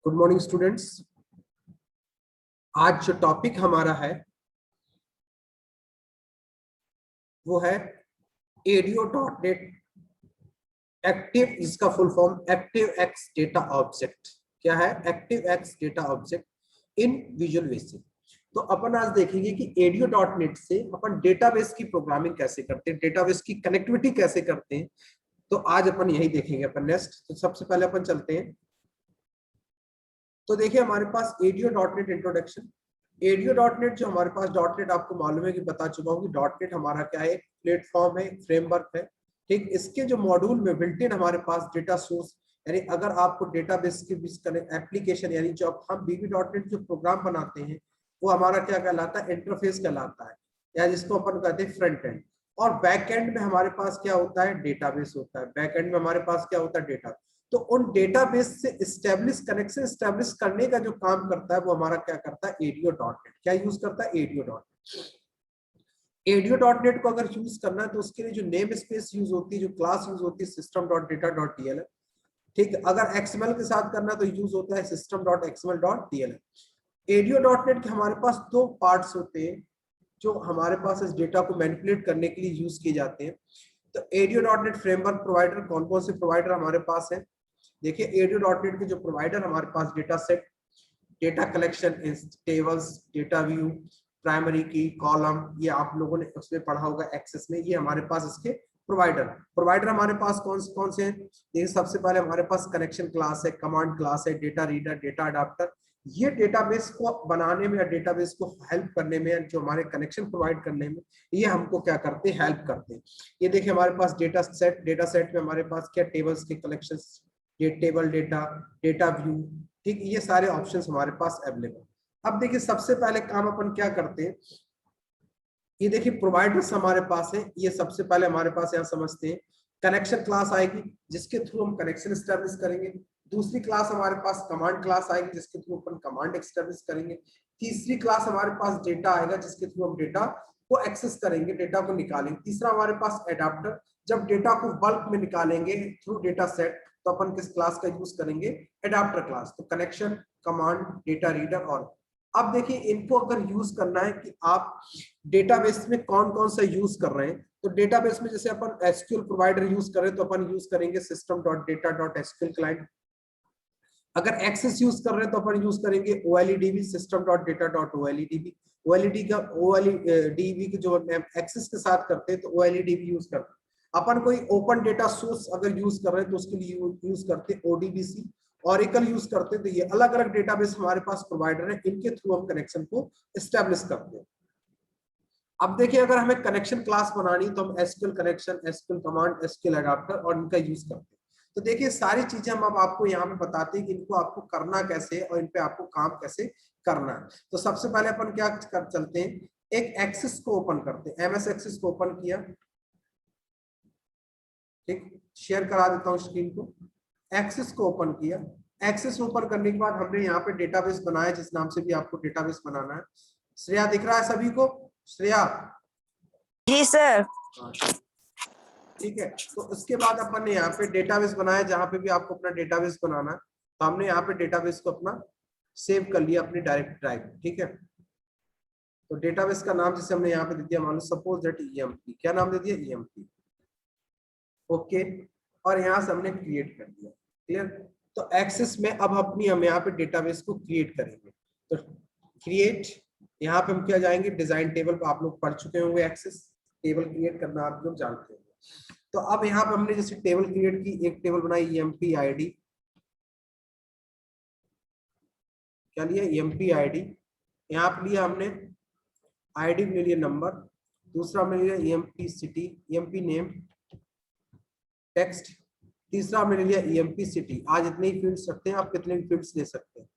Good morning students. आज जो topic हमारा है वो है ADO.NET एक्टिव, इसका full form active x data object. क्या है? Active x data object in visual basic. तो अपन आज देखेंगे कि ADO.NET से अपन डेटाबेस की प्रोग्रामिंग कैसे करते हैं, डेटाबेस की कनेक्टिविटी कैसे करते हैं। तो आज अपन यही देखेंगे अपन नेक्स्ट। तो सबसे पहले अपन चलते हैं। तो देखिए हमारे पास ADO.NET इंट्रोडक्शन। ADO.NET जो हमारे पास .NET आपको मालूम है कि बता चुका हूँ कि .NET हमारा क्या है, एक प्लेटफॉर्म है, एक फ्रेमवर्क है। ठीक, इसके जो मॉड्यूल में बिल्ट इन हमारे पास डेटा सोर्स, यानी अगर आपको डेटाबेस के बीच एप्लीकेशन, यानी जो हम VB.NET जो प्रोग्राम बनाते हैं वो हमारा क्या कहलाता है, इंटरफेस कहलाता है, या जिसको अपन कहते हैं फ्रंट एंड। और बैक एंड में हमारे पास क्या होता है, डेटाबेस होता है। बैक एंड में हमारे पास क्या होता है, डेटा। तो उन डेटाबेस से एस्टेब्लिश कनेक्शन एस्टेब्लिश करने का जो काम करता है वो हमारा क्या करता है, ADO.NET। क्या यूज करता है, ADO.NET। ADO.NET को अगर यूज करना है तो उसके लिए जो नेम स्पेस यूज होती है, जो क्लास यूज होती है, system.data.dll। ठीक, अगर XML के साथ करना तो यूज होता है system.xml.dll। ADO.NET के हमारे पास दो पार्ट्स होते हैं जो हमारे पास इस डेटा को मैनिपुलेट करने के लिए यूज किए जाते हैं। तो ADO.NET फ्रेमवर्क प्रोवाइडर कौन कौन से प्रोवाइडर हमारे पास है? देखिए ADO.NET के जो प्रोवाइडर हमारे पास, data set, data collection, tables, data view, primary key, column, ये आप लोगों ने उसमें पढ़ा होगा एक्सेस में। ये हमारे पास इसके प्रोवाइडर हमारे पास कौन से हैं? देखिए सबसे पहले हमारे पास कनेक्शन क्लास है, कमांड क्लास है, डेटा रीडर, डेटा अडाप्टर। ये डेटाबेस को बनाने में या डेटाबेस को हेल्प करने में, जो हमारे कनेक्शन प्रोवाइड करने में ये हमको क्या करते हैं, हेल्प करते हैं। ये देखिए हमारे पास डेटा सेट में हमारे पास क्या, टेबल्स के कलेक्शन, ये टेबल डेटा, डेटा व्यू। ठीक, ये सारे ऑप्शंस हमारे पास अवेलेबल। अब देखिए सबसे पहले काम अपन क्या करते हैं, ये देखिए प्रोवाइडर्स हमारे पास है। ये सबसे पहले हमारे पास यहाँ समझते हैं, कनेक्शन क्लास आएगी जिसके थ्रू हम कनेक्शन एस्टेब्लिश करेंगे। दूसरी क्लास हमारे पास कमांड क्लास आएगी जिसके थ्रू अपन कमांड एस्टेब्लिश करेंगे। तीसरी क्लास हमारे पास डेटा आएगा जिसके थ्रू हम डेटा को एक्सेस करेंगे, डेटा को निकालेंगे। तीसरा हमारे पास एडाप्टर, जब डेटा को बल्क में निकालेंगे थ्रू डेटा सेट तो अपन किस क्लास का यूज करेंगे, एडाप्टर क्लास। तो कनेक्शन, कमांड, डेटा रीडर। और अब देखिए इनको अगर यूज करना है कि आप डेटाबेस में कौन कौन सा यूज कर रहे हैं, तो डेटाबेस में जैसे अपन SQL प्रोवाइडर यूज करें तो अपन यूज करेंगे system.data.sql क्लाइंट। अगर एक्सेस यूज कर रहे हैं तो अपन यूज करेंगे OLEDB, system.data.OLEDB। OLED का OLEDB की जो एक्सेस के साथ करते हैं तो OLEDB यूज करते हैं। अपन कोई ओपन डेटा सोर्स अगर यूज कर रहे हैं तो उसके लिए यूज करते हैं ODBC। ऑरेकल यूज करते हैं। तो ये अलग अलग डेटाबेस हमारे पास प्रोवाइडर है, इनके थ्रू हम कनेक्शन को एस्टेब्लिश करते हैं। अब देखिए अगर हमें कनेक्शन क्लास बनानी तो हम SQL connection, SQL command, SQL adapter और इनका यूज करते हैं। तो देखिए सारी चीजें हम अब आपको यहाँ पे बताते हैं कि इनको आपको करना कैसे है और इन पे आपको काम कैसे करना है। तो सबसे पहले अपन क्या कर चलते हैं, एक एक्सेस को ओपन करते हैं। MS एक्सेस को ओपन किया, ठीक, शेयर करा देता हूँ स्क्रीन को। एक्सेस को ओपन किया। एक्सेस ओपन करने के बाद हमने यहाँ पे डेटाबेस बनाया, जिस नाम से भी आपको डेटाबेस बनाना है। श्रेया दिख रहा है सभी को? श्रेया? जी सर। ठीक है, तो उसके बाद अपन ने यहाँ पे डेटाबेस बनाया, जहाँ पे भी आपको अपना डेटाबेस बनाना है। तो हमने यहाँ पे डेटाबेस को अपना सेव कर लिया अपनी डायरेक्ट ड्राइव। ठीक है, तो डेटाबेस का नाम जैसे हमने यहाँ पे दे दिया, मान लो सपोज दैट EMP। क्या नाम दे दिया, EMP। ओके, और यहाँ से हमने क्रिएट कर दिया। क्लियर? तो एक्सेस में अब हम यहाँ पे डेटाबेस को क्रिएट करेंगे। तो क्रिएट, यहाँ पे हम क्या जाएंगे, डिजाइन टेबल पे। आप लोग पढ़ चुके होंगे एक्सेस टेबल क्रिएट करना, आप लोग जानते हैं। तो अब यहाँ पे हमने जैसे टेबल क्रिएट की, एक टेबल बनाई EMP ID। क्या लिया, EMP ID। यहाँ पे लिया हमने ID ले लिया नंबर। दूसरा हमने लिया EMP city, EMP name, text. तीसरा हमने लिया EMP सिटी। आज इतने ही फील्ड्स रखते हैं, आप कितने भी फील्ड्स ले सकते हैं।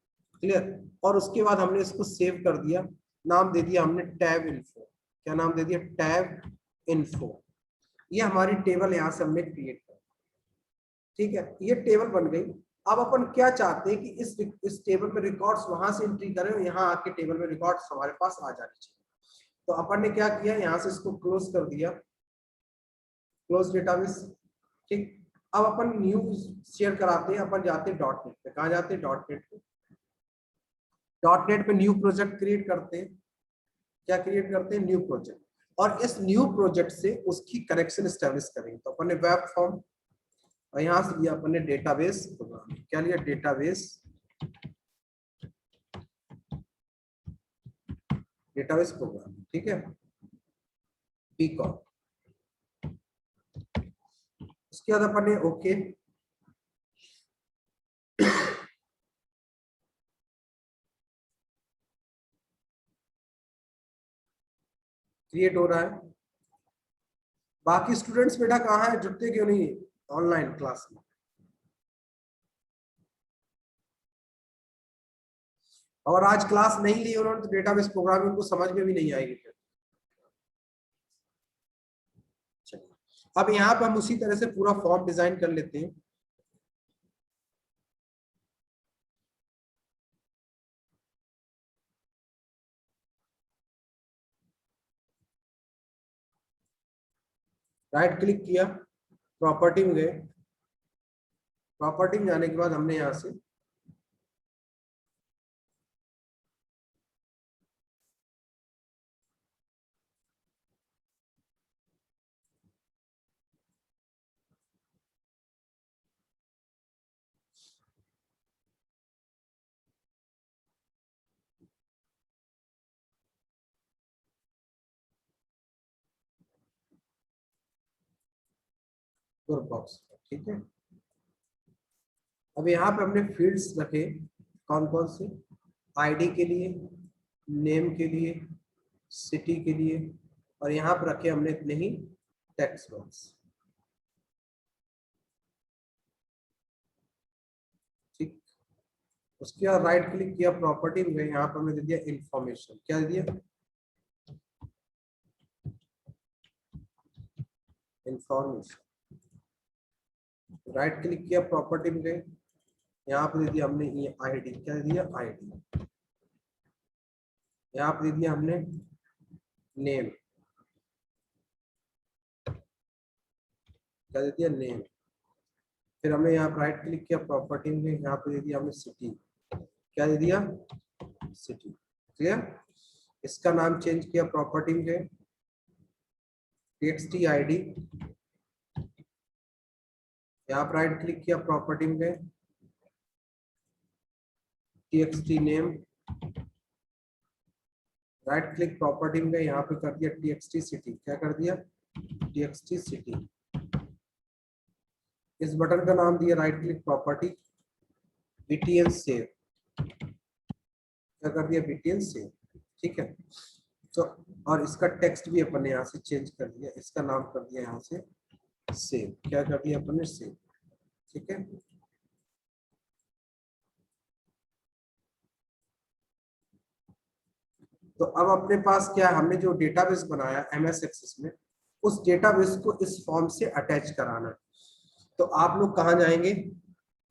क्लियर? और उसके बाद हमने इसको सेव कर दिया, नाम दे दिया हमने टैब इन्फो। क्या नाम दे दिया, टैब इन्फो। ये हमारी टेबल यहाँ से हमने क्रिएट कर। ठीक है, ये टेबल बन गई। अब अपन क्या चाहते हैं कि इस टेबल में रिकॉर्ड्स वहां से एंट्री करें और यहाँ आके टेबल में रिकॉर्ड्स हमारे पास आ जाने चाहिए। तो अपन ने क्या किया, यहाँ से इसको क्लोज कर दिया, क्लोज डेटाबेस। ठीक, अब अपन न्यू शेयर कराते हैं। अपन जाते हैं .NET पे। कहाँ जाते हैं, .NET पे। डॉट नेट पे न्यू प्रोजेक्ट क्रिएट करते हैं, क्या क्रिएट करते हैं, न्यू प्रोजेक्ट, और इस न्यू प्रोजेक्ट से उसकी कनेक्शन एस्टेब्लिश करेंगे। तो अपन ने वेब फॉर्म और यहां से लिया अपन ने डेटाबेस प्रोग्राम, क्या लिया, डेटाबेस, डेटाबेस प्रोग्राम, ठीक है, पीकॉक। उसके बाद अपन ने ओके, क्रिएट हो रहा है। बाकी स्टूडेंट्स बेटा कहाँ है, जुड़ते क्यों नहीं ऑनलाइन क्लास में? और आज क्लास नहीं ली उन्होंने तो डेटाबेस प्रोग्रामिंग उनको समझ में भी नहीं आएगी फिर। अब यहाँ पे हम उसी तरह से पूरा फॉर्म डिजाइन कर लेते हैं। राइट क्लिक किया, प्रॉपर्टी में गए, प्रॉपर्टी में जाने के बाद हमने यहाँ से बॉक्स, ठीक है। अब यहाँ पे हमने फील्ड्स रखे, कौन कौन से, आईडी के लिए, नेम के लिए, सिटी के लिए, और यहाँ पर रखे हमने इतने ही टेक्स्ट बॉक्स, ठीक। उसके बाद राइट क्लिक किया, प्रॉपर्टी में गए, यहाँ पर हमने दे दिया इंफॉर्मेशन, क्या दे दिया, इंफॉर्मेशन। राइट क्लिक किया, प्रॉपर्टी में गए, यहाँ पे दे दिया हमने ये आईडी, क्या दे दिया, आईडी। यहाँ पे दे दिया हमने नेम, क्या दे दिया, नेम। फिर हमने यहाँ राइट क्लिक किया, प्रॉपर्टी में, यहाँ पे दे दिया हमने सिटी, क्या दे दिया, सिटी, क्लियर। इसका नाम चेंज किया, प्रॉपर्टी में गए, टेक्स्ट आईडी, यहाँ पर राइट क्लिक किया, प्रॉपर्टी में गए, txt name, right click, property में गए, यहाँ पे कर दिया txt सिटी, क्या कर दिया, txt सिटी। इस बटन का नाम दिया right click, property, btn save, क्या कर दिया, btn सेव, ठीक है। तो और इसका टेक्स्ट भी अपन ने यहाँ से चेंज कर दिया, इसका नाम कर दिया यहाँ से सेव, क्या कर दिया अपन ने, सेव, ठीक है। तो अब अपने पास क्या है, हमने जो डेटाबेस बनाया एमएस एक्सेस में, उस डेटाबेस को इस फॉर्म से अटैच कराना है। तो आप लोग कहाँ जाएंगे,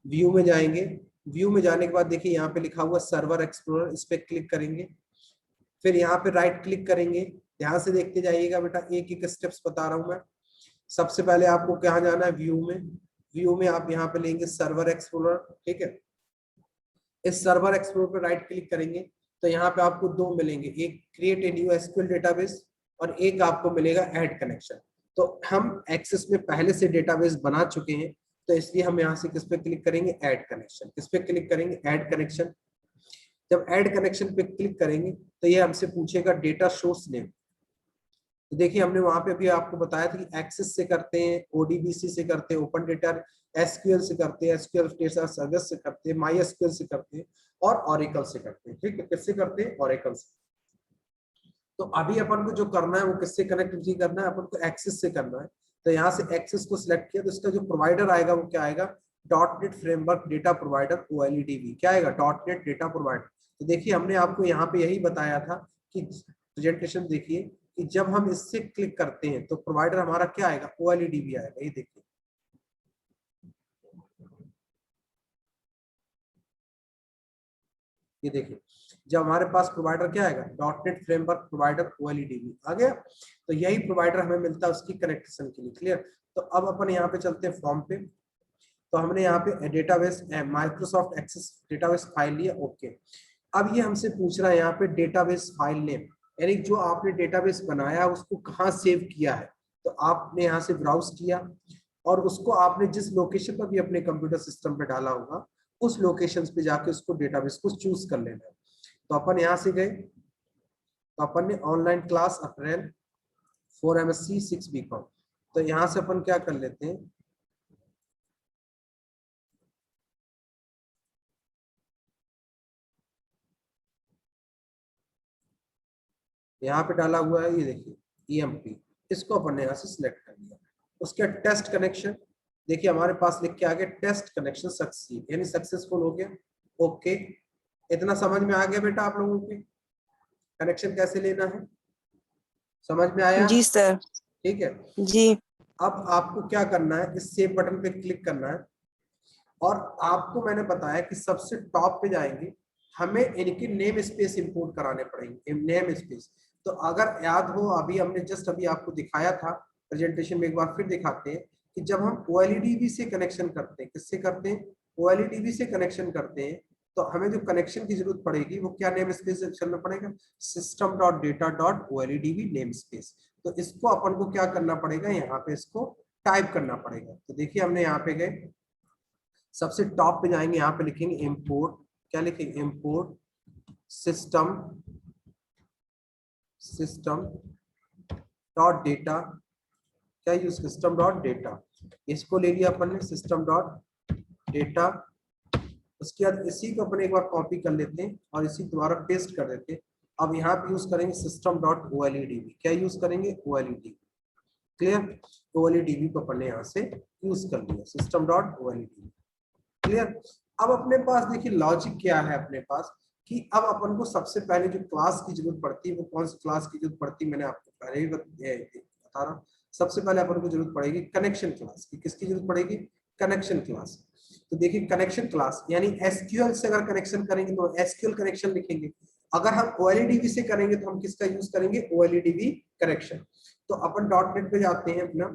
व्यू में जाएंगे, व्यू में जाने के बाद देखिए यहाँ पे लिखा हुआ सर्वर एक्सप्लोरर, इस पे क्लिक करेंगे, फिर यहाँ पे राइट क्लिक करेंगे। ध्यान से देखते जाइएगा बेटा, एक एक स्टेप्स बता रहा हूँ मैं। सबसे पहले आपको कहाँ जाना है, व्यू में, व्यू में आप यहाँ पे लेंगे सर्वर एक्सप्लोरर, ठीक है। इस सर्वर एक्सप्लोरर पे राइट क्लिक करेंगे तो यहाँ पे आपको दो मिलेंगे, एक create a new SQL database और एक आपको मिलेगा ऐड कनेक्शन। तो हम एक्सेस में पहले से डेटाबेस बना चुके हैं, तो इसलिए हम यहाँ से किस पे क्लिक करेंगे, ऐड कनेक्शन, किस पे क्लिक करेंगे, ऐड कनेक्शन। जब ऐड कनेक्शन पे क्लिक करेंगे तो ये हमसे पूछेगा डेटा सोर्स नेम। तो देखिए हमने वहां पे भी आपको बताया था कि एक्सेस से करते हैं, ओडीबीसी से करते हैं, ओपन डेटा एसक्यूएल से करते हैं, एसक्यूएल डेटा सर्विस से करते हैं, माई एसक्यूएल से करते हैं और ऑरेकल से करते हैं, ठीक है। किससे करते हैं, ऑरेकल से। तो अभी अपन को जो करना है वो किससे कनेक्टिविटी करना है, अपन को एक्सेस से करना है। तो यहाँ से एक्सेस को सिलेक्ट किया तो इसका जो प्रोवाइडर आएगा वो क्या आएगा, dot net framework data provider OLEDB, क्या आएगा, डॉटनेट डेटा प्रोवाइडर। तो देखिए हमने आपको यहाँ पे यही बताया था कि प्रेजेंटेशन देखिए कि जब हम इससे क्लिक करते हैं तो प्रोवाइडर हमारा क्या आएगा, OLEDB आएगा, ये देखिए। ये देखिए जब हमारे पास प्रोवाइडर क्या आएगा, डॉटनेट फ्रेमवर्क प्रोवाइडर OLEDB आ गया। तो यही प्रोवाइडर हमें मिलता है उसकी कनेक्शन के लिए, क्लियर। तो अब अपन यहाँ पे चलते हैं फॉर्म पे। तो हमने यहाँ पे database Microsoft Access database file लिया, ओके। अब ये हमसे पूछ रहा है यहाँ पे डेटाबेस फाइल नेम, यानी जो आपने डेटाबेस बनाया उसको कहाँ सेव किया है। तो आपने यहाँ से ब्राउज किया और उसको आपने जिस लोकेशन पर भी अपने कंप्यूटर सिस्टम पे डाला होगा उस लोकेशन पे जाके उसको डेटाबेस को चूज कर लेना है। तो अपन यहाँ से गए, तो अपन ने ऑनलाइन क्लास अप्रैल 4 MSc 6 BCom, तो यहाँ से अपन क्या कर लेते हैं, यहाँ पे डाला हुआ है, ये देखिए EMP, इसको अपन ने यहाँ से सिलेक्ट कर लिया। उसके टेस्ट कनेक्शन देखिए हमारे पास लिख के आ गया टेस्ट कनेक्शन सक्सीड, यानी सक्सेसफुल हो गया। ओके, इतना समझ में आ गया बेटा आप लोगों के कनेक्शन कैसे लेना है, समझ में आया? जी सर। ठीक है, जी अब आपको क्या करना है, इस सेव बटन पे क्लिक करना है और आपको मैंने बताया कि सबसे टॉप पे जाएंगे, हमें इनके नेम स्पेस इंपोर्ट कराने पड़ेंगे, नेम स्पेस। तो अगर याद हो अभी हमने जस्ट अभी आपको दिखाया था प्रेजेंटेशन में, एक बार फिर दिखाते हैं कि जब हम OLEDB से कनेक्शन करते हैं, किससे करते हैं, OLEDB से कनेक्शन करते हैं, तो हमें जो कनेक्शन की जरूरत पड़ेगी वो क्या नेम स्पेस चलना पड़ेगा, system.data.oledb नेम स्पेस। तो इसको अपन को क्या करना पड़ेगा, यहाँ पे इसको टाइप करना पड़ेगा। तो देखिए हमने यहाँ पे गए, सबसे टॉप पे जाएंगे, यहाँ पे लिखेंगे इंपोर्ट, क्या लिखेंगे, इंपोर्ट सिस्टम डॉट डेटा, क्या यूज, सिस्टम डॉट डेटा, इसको ले लिया अपन ने सिस्टम डॉट डेटा। उसके बाद इसी को अपन एक बार कॉपी कर लेते हैं और इसी दोबारा पेस्ट कर देते हैं। अब यहाँ पे यूज करेंगे सिस्टम डॉट OLEDB, क्या यूज करेंगे, OLEDB, क्लियर, OLEDB को अपन ने यहाँ से यूज कर लिया, सिस्टम डॉट OLEDB, क्लियर। अब अपने पास देखिए लॉजिक क्या है अपने पास, कि अब अपन को सबसे पहले जो क्लास की जरूरत पड़ती है वो कौन सी क्लास की जरूरत पड़ती है, मैंने आपको पहले ही बता रहा हूँ। सबसे पहले अपन को जरूरत पड़ेगी कनेक्शन क्लास की, किसकी जरूरत पड़ेगी, कनेक्शन क्लास। तो देखिए कनेक्शन क्लास यानी SQL से अगर कनेक्शन करेंगे तो SQL कनेक्शन लिखेंगे, अगर हम OLEDB से करेंगे तो हम किसका यूज करेंगे, OLEDB कनेक्शन। तो अपन .NET पे जाते हैं अपना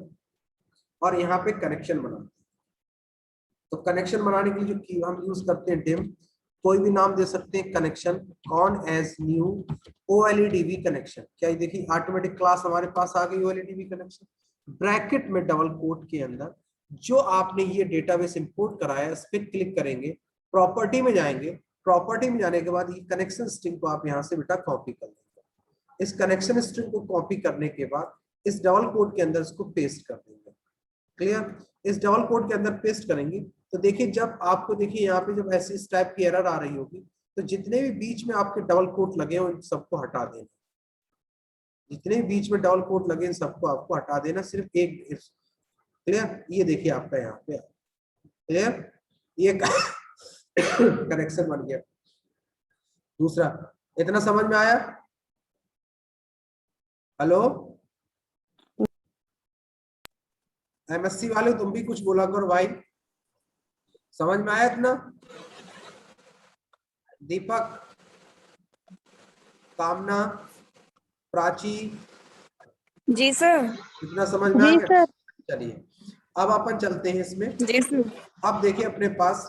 और यहाँ पे कनेक्शन बनाते हैं। तो कनेक्शन बनाने के लिए जो की हम यूज करते हैं डिम, कोई भी नाम दे सकते हैं, connection on as new OLEDB connection, क्या ये देखिए ऑटोमेटिक क्लास हमारे पास आ गई OLEDB कनेक्शन। ब्रैकेट में डबल कोट के अंदर जो आपने ये डेटाबेस इंपोर्ट कराया इस पर क्लिक करेंगे, प्रॉपर्टी में जाएंगे, प्रॉपर्टी में जाने के बाद ये कनेक्शन स्ट्रिंग को आप यहाँ से बेटा कॉपी कर लेंगे। इस कनेक्शन स्ट्रिंग को कॉपी करने के बाद इस डबल कोट के अंदर इसको पेस्ट कर देंगे, क्लियर। इस डबल कोट के अंदर पेस्ट करेंगे तो देखिए जब आपको देखिए यहाँ पे जब ऐसी इस टाइप की एरर आ रही होगी तो जितने भी बीच में आपके डबल कोट लगे हो इन सबको हटा देना, जितने भी बीच में डबल कोट लगे इन सबको आपको हटा देना, सिर्फ एक, क्लियर। ये देखिए आपका यहाँ पे क्लियर, ये कनेक्शन बन गया। दूसरा, इतना समझ में आया, हेलो MSc वाले तुम भी कुछ बोला करो भाई, समझ में आया इतना, दीपक, कामना, प्राची, जी सर। इतना समझ में आ जी गया। सर। चलिए अब अपन चलते हैं इसमें। जी सर। अब देखिए अपने पास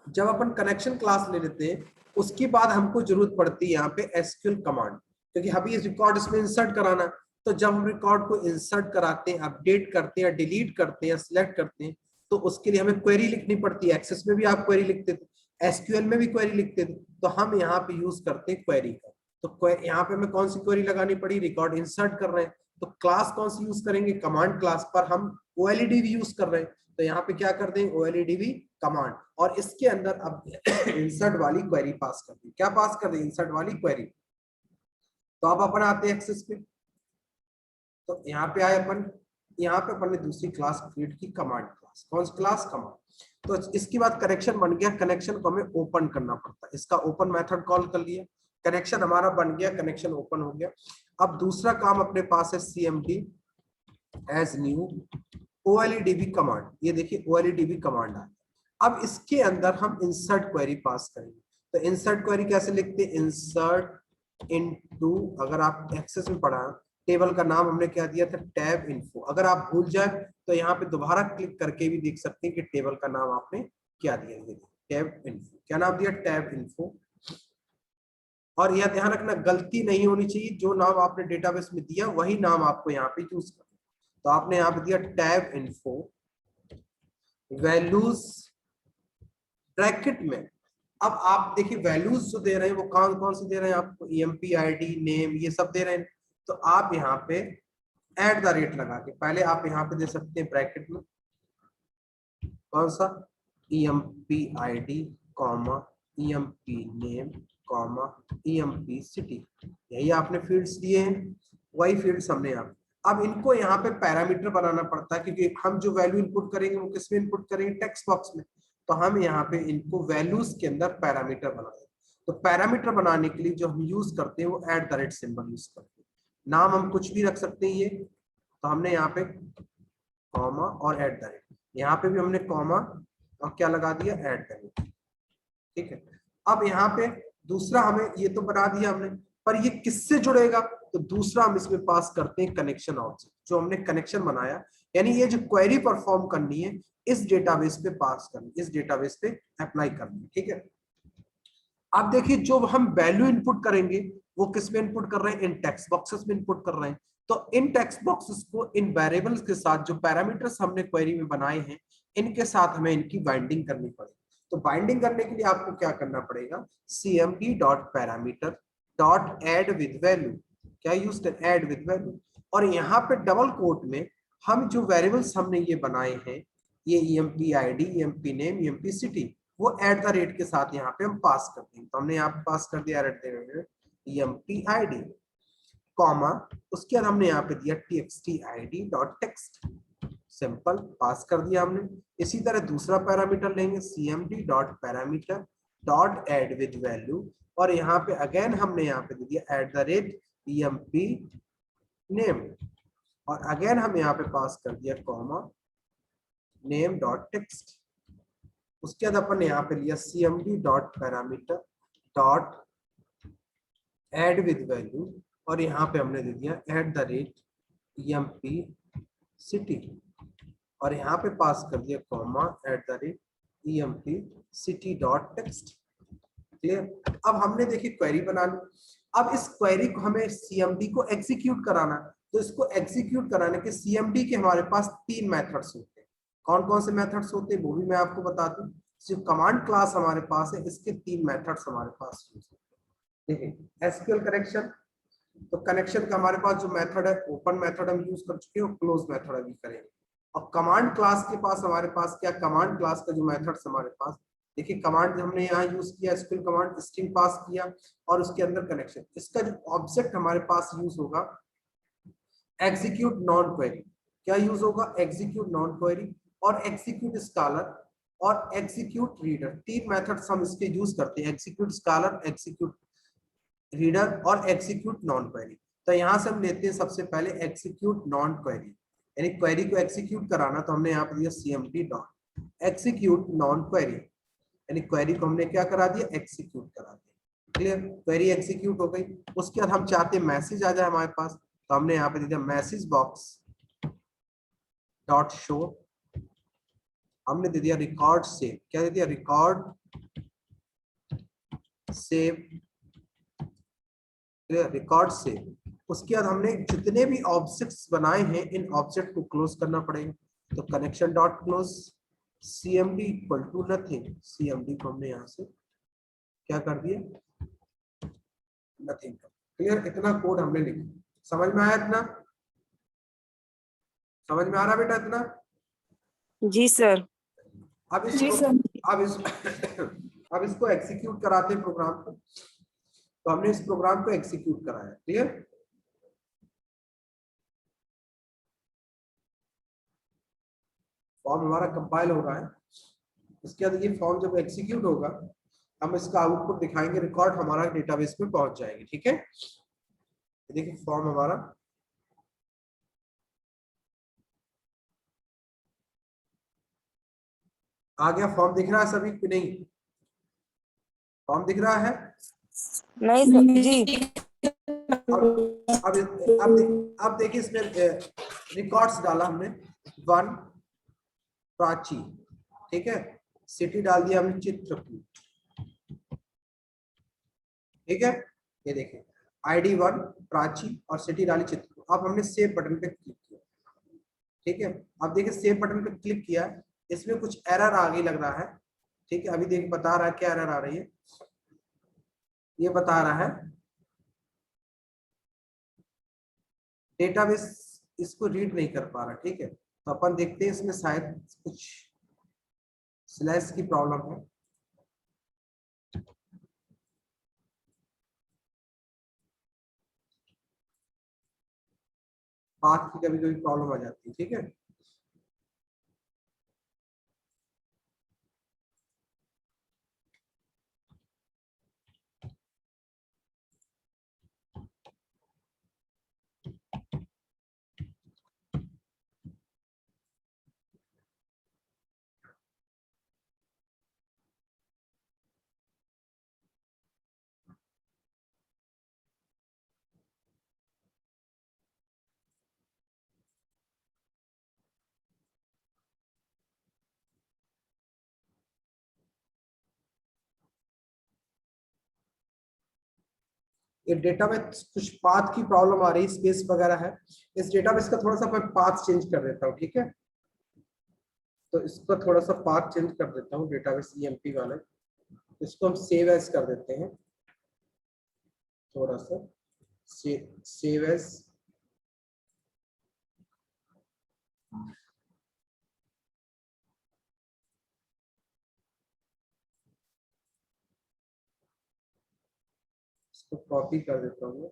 जब अपन कनेक्शन क्लास ले लेते हैं उसके बाद हमको जरूरत पड़ती है यहाँ पे SQL कमांड, क्योंकि अभी इस रिकॉर्ड इसमें इंसर्ट कराना। तो जब हम रिकॉर्ड को इंसर्ट कराते हैं, अपडेट करते हैं, डिलीट करते हैं, सिलेक्ट करते हैं, तो उसके लिए हमें क्वेरी लिखनी पड़ती है। एक्सेस में भी आप क्वेरी लिखते थे, SQL में भी क्वेरी लिखते थे, तो हम यहाँ पे यूज करते हैं क्वेरी का। तो यहाँ पे हमें कौन सी क्वेरी लगानी पड़ी, रिकॉर्ड इंसर्ट कर रहे हैं तो क्लास कौन सी यूज करेंगे, कमांड क्लास, पर हम OLEDB यूज कर रहे हैं तो यहाँ पे क्या कर देंगे, OLEDB कमांड, और इसके अंदर अब इंसर्ट वाली क्वेरी पास कर दी, क्या पास कर दी, इंसर्ट वाली क्वेरी। तो अब अपन आते हैं एक्सेस पे, तो यहाँ पे आए अपन, यहाँ पे अपन ने दूसरी क्लास क्रिएट की, कमांड क्लास, कौन सी क्लास, कमांड। तो इसके बाद कनेक्शन बन गया, कनेक्शन को हमें ओपन करना पड़ता है, इसका ओपन मेथड कॉल कर लिया, कनेक्शन हमारा बन गया, कनेक्शन ओपन हो गया। अब दूसरा काम अपने पास है CMD as new OLEDB command, ये देखिए OLEDB कमांड आ गया। अब इसके अंदर हम इंसर्ट क्वेरी पास करेंगे, तो इंसर्ट क्वेरी कैसे लिखते हैं, इंसर्ट इनटू, अगर आप एक्सेस में पढ़ा टेबल का नाम हमने क्या दिया था, टैब इन्फो, अगर आप भूल जाए तो यहाँ पे दोबारा क्लिक करके भी देख सकते हैं कि टेबल का नाम आपने क्या दिया, टैब इन्फो, क्या नाम दिया, टैब इन्फो। और यह ध्यान रखना गलती नहीं होनी चाहिए, जो नाम आपने डेटाबेस में दिया वही नाम आपको यहाँ पे यूज करना। तो आपने यहाँ पे दिया टैब इन्फो वैल्यूज ब्रैकेट में। अब आप देखिए वैल्यूज जो दे रहे हैं वो कौन कौन से दे रहे हैं आपको, ईएमपी आईडी नेम ये सब दे रहे हैं। तो आप यहाँ पे एट द रेट लगा के पहले आप यहाँ पे दे सकते हैं ब्रैकेट में कौन सा EMP ID comma EMP name comma EMP city, यही आपने फील्ड्स दिए हैं, वही फील्ड्स हमने यहाँ। अब इनको यहाँ पे पैरामीटर बनाना पड़ता है क्योंकि हम जो वैल्यू इनपुट करेंगे वो किसमें इनपुट करेंगे, टेक्स्ट बॉक्स में। तो हम यहाँ पे इनको वैल्यूज के अंदर पैरामीटर बनाए। तो पैरामीटर बनाने के लिए जो हम यूज करते हैं वो eight the rate symbol use करते हैं। नाम हम कुछ भी रख सकते हैं ये, तो हमने यहाँ पे कॉमा और एट द रेट, यहाँ पे भी हमने कॉमा और क्या लगा दिया एट द रेट। ठीक है, अब यहाँ पे दूसरा हमें ये तो बना दिया हमने, पर ये किससे जुड़ेगा, तो दूसरा हम इसमें पास करते हैं कनेक्शन ऑब्जेक्ट, जो हमने कनेक्शन बनाया, यानी ये जो क्वेरी परफॉर्म करनी है इस डेटाबेस पे पास करनी, इस डेटाबेस पे अप्लाई करनी है। ठीक है, अब देखिए जो हम वैल्यू इनपुट करेंगे वो किस में इनपुट कर रहे हैं, इन टेक्स्ट बॉक्सेस में इनपुट कर रहे हैं। तो इन टेक्स्ट बॉक्सेस को इन वेरिएबल्स के साथ जो पैरामीटर्स हमने क्वेरी में बनाए हैं इनके साथ हमें इनकी बाइंडिंग करनी पड़ेगी। तो बाइंडिंग करने के लिए आपको क्या करना पड़ेगा, cmd dot parameter dot add with value, क्या यूज कर एड विद वैल्यू, और यहाँ पे डबल कोट में हम जो वेरिएबल्स हमने ये बनाए हैं ये EMP ID EMP name EMP city वो एट द रेट के साथ यहाँ पे हम पास कर देंगे। तो हमने यहाँ पे पास कर दिया ईएमपी आईडी कॉमा, उसके बाद हमने यहाँ पे दिया txt id dot text, simple pass कर दिया हमने। इसी तरह दूसरा पैरामीटर लेंगे cmd dot parameter dot add with value, और यहाँ पे अगेन हमने यहाँ पे दे दिया at the rate EMP name, और अगेन हम यहाँ पे पास कर दिया कॉमा नेम डॉट टेक्स्ट। उसके बाद अपन ने यहाँ पे लिया cmd dot parameter dot add with value, और यहाँ पे हमने दे दिया at the rate EMP city, और यहाँ पे पास कर दिया comma at the rate EMP city dot text. Clear, अब हमने देखिए क्वेरी बना ली। अब इस क्वेरी को हमें cmd को एग्जीक्यूट कराना, तो इसको एग्जीक्यूट कराने के cmd के हमारे पास 3 मेथड्स होते हैं। कौन कौन से मेथड्स होते हैं वो भी मैं आपको बता दूं। जो कमांड क्लास हमारे पास है इसके 3 मेथड्स हमारे पास यूज होते हैं। देखिए एसक्यूएल कनेक्शन, तो कनेक्शन का हमारे पास जो मेथड है ओपन मेथड हम यूज कर चुके हैं और क्लोज मेथड अभी करेंगे। और कमांड क्लास के पास हमारे पास क्या, कमांड क्लास का जो मेथड्स हमारे पास, देखिए कमांड हमने यहाँ यूज किया एसक्यूएल कमांड स्ट्रिंग पास किया और उसके अंदर कनेक्शन। इसका जो ऑब्जेक्ट हमारे पास यूज होगा एग्जीक्यूट नॉन क्वेरी, क्या यूज होगा एग्जीक्यूट नॉन क्वेरी और एग्जीक्यूट स्कॉलर और एग्जीक्यूट रीडर। 3 मेथड्स हम इसके यूज करते हैं, एग्जीक्यूट स्कॉलर एग्जीक्यूट रीडर और एग्जीक्यूट नॉन क्वेरी। तो यहाँ से हम लेते हैं सबसे पहले एग्जीक्यूट नॉन क्वेरी, यानी क्वेरी को एग्जीक्यूट कराना, तो हमने यहाँ पर दिया cmd dot execute non query, यानी क्वेरी को हमने क्या करा दिया एग्जीक्यूट करा दिया। क्लियर, क्वेरी एग्जीक्यूट हो गई। उसके बाद हम चाहते हैं मैसेज आ जाए हमारे पास, तो हमने यहाँ पे दे दिया मैसेज बॉक्स डॉट शो, हमने दे दिया रिकॉर्ड सेव, क्या दे दिया रिकॉर्ड सेव, रिकॉर्ड सेव। उसके बाद हमने जितने भी ऑब्जेक्ट्स बनाए हैं इन ऑब्जेक्ट को क्लोज करना पड़ेगा, तो connection dot close cmd equal to nothing, cmd को हमने यहाँ से क्या कर दिया नथिंग। क्लियर, इतना कोड हमने लिखा, समझ में आया इतना, समझ में आ रहा बेटा इतना। जी सर। अब इसको अब इसको एग्जीक्यूट कराते हैं प्रोग्राम को। तो हमने इस प्रोग्राम को एग्जीक्यूट कराया। क्लियर, फॉर्म हमारा कंपाइल हो रहा है। इसके बाद ये फॉर्म जब एग्जीक्यूट होगा हम इसका आउटपुट दिखाएंगे, रिकॉर्ड हमारा डेटाबेस में पहुंच जाएगी। ठीक है, देखिए फॉर्म हमारा आ गया। फॉर्म दिख रहा है सभी कि नहीं, फॉर्म दिख रहा है? नहीं सर जी। अब देखिए इसमें रिकॉर्ड्स डाला हमने 1 प्राची, ठीक है, सिटी डाल दिया हमने चित्रकूट, ठीक है। ये देखिए ID1 प्राची और सिटी डाली चित्रकूट। अब हमने सेव बटन पे क्लिक किया, ठीक है। अब देखिए सेव बटन पे क्लिक किया, इसमें कुछ एरर आ गई लग रहा है, ठीक है। अभी देखिए बता रहा है क्या एरर आ रही है, ये बता रहा है डेटाबेस इसको रीड नहीं कर पा रहा, ठीक है। तो अपन देखते हैं इसमें शायद कुछ स्लैश की प्रॉब्लम है। पाथ की कभी कभी प्रॉब्लम आ जाती है, ठीक है। ये डेटाबेस कुछ पाथ की प्रॉब्लम आ रही है, स्पेस वगैरह है। इस डेटाबेस का थोड़ा सा मैं पाथ चेंज कर देता हूँ, ठीक है। तो इसका थोड़ा सा पाथ चेंज कर देता हूँ, डेटाबेस EMP वाला। इसको हम सेव एज कर देते हैं, थोड़ा सा सेव एज। इसको कॉपी कर देता हूँ।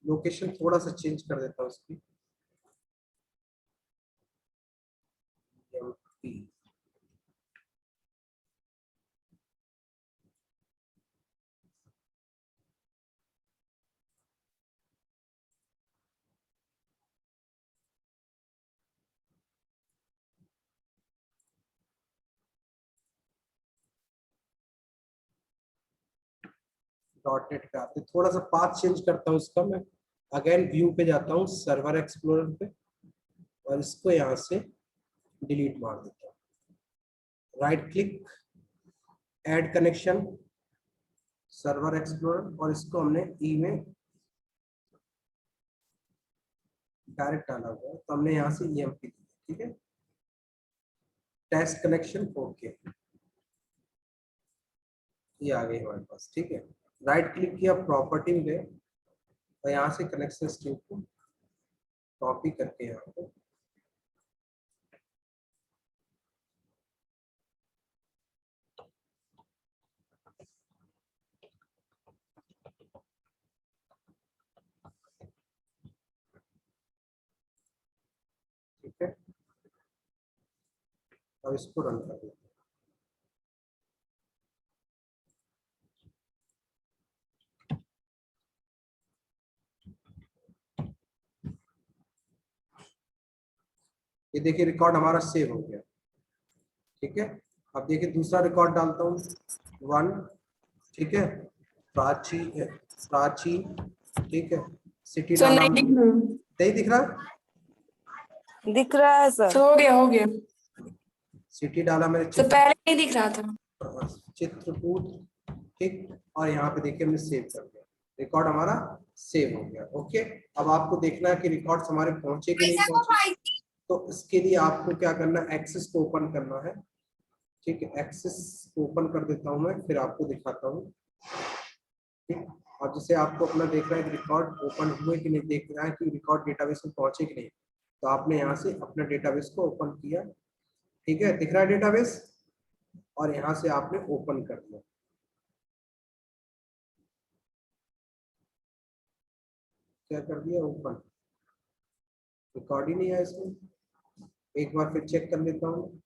लोकेशन थोड़ा सा चेंज कर देता हूँ उसकी, MP। .NET पे आते थोड़ा सा पाथ चेंज करता हूँ इसका मैं। अगेन व्यू पे जाता हूँ, सर्वर एक्सप्लोरर पे, और इसको यहाँ से डिलीट मार देता हूँ। Right click, add connection, server explorer, और इसको हमने ई में डायरेक्ट डाला हुआ है, तो हमने यहाँ से EMP दिया, ठीक है। टेस्ट कनेक्शन ओके, ये आ गई हमारे पास, ठीक है। राइट क्लिक किया, प्रॉपर्टी में गए, और यहाँ से कनेक्शन स्ट्रिंग को कॉपी करके यहाँ पे ठीक है। अब इसको रन कर देते हैं। ये देखिए रिकॉर्ड हमारा सेव हो गया, ठीक है। अब देखिए दूसरा रिकॉर्ड डालता हूँ 1, ठीक है। प्राची, प्राची, ठीक है। सिटी सर डाला, नहीं दिख रहा। नहीं दिख रहा, दिख रहा है सर। सर हो गया हो गया। सिटी डाला मैंने, सर पहले नहीं दिख रहा था। चित्रकूट, ठीक। और यहाँ पे देखिए हमने सेव कर दिया, रिकॉर्ड हमारा सेव हो गया, ओके। अब आपको देखना है कि रिकॉर्ड्स हमारे पहुंचे कि नहीं पहुंचे। तो इसके लिए आपको क्या करना है, एक्सेस को ओपन करना है, ठीक है। एक्सेस ओपन कर देता हूं मैं, फिर आपको दिखाता हूँ, ठीक। अब जैसे आपको अपना देखना है कि रिकॉर्ड ओपन हुए कि नहीं, देखना है कि रिकॉर्ड डेटाबेस में पहुंचे कि नहीं। तो आपने यहाँ से अपने डेटाबेस को ओपन किया, ठीक है, दिख रहा है डेटाबेस, और यहाँ से आपने ओपन कर दिया। क्या कर दिया, ओपन। रिकॉर्ड ही नहीं है इसमें, एक बार फिर चेक कर लेता हूँ।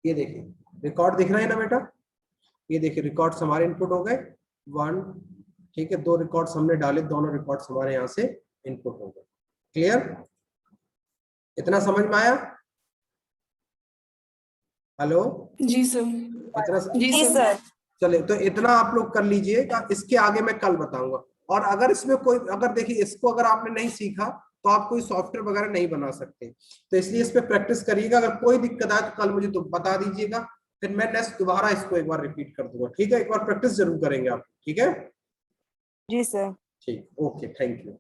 ये देखिए रिकॉर्ड दिख रहा है ना बेटा, ये देखिए रिकॉर्ड्स हमारे इनपुट हो गए 1, ठीक है। 2 रिकॉर्ड्स हमने डाले, दोनों रिकॉर्ड्स हमारे यहाँ से इनपुट हो गए। क्लियर। इतना समझ में आया? हेलो, जी सर। इतना जी जी सर। सर। चले तो इतना आप लोग कर लीजिएगा, इसके आगे मैं कल बताऊंगा। और अगर इसमें कोई, अगर देखिए इसको अगर आपने नहीं सीखा तो आप कोई सॉफ्टवेयर वगैरह नहीं बना सकते, तो इसलिए इस पे प्रैक्टिस करिएगा। अगर कोई दिक्कत आए तो कल मुझे तो बता दीजिएगा, फिर मैं नेक्स्ट दोबारा इसको एक बार रिपीट कर दूंगा, ठीक है? एक बार प्रैक्टिस जरूर करेंगे आप, ठीक है? जी सर। ठीक, ओके, थैंक यू।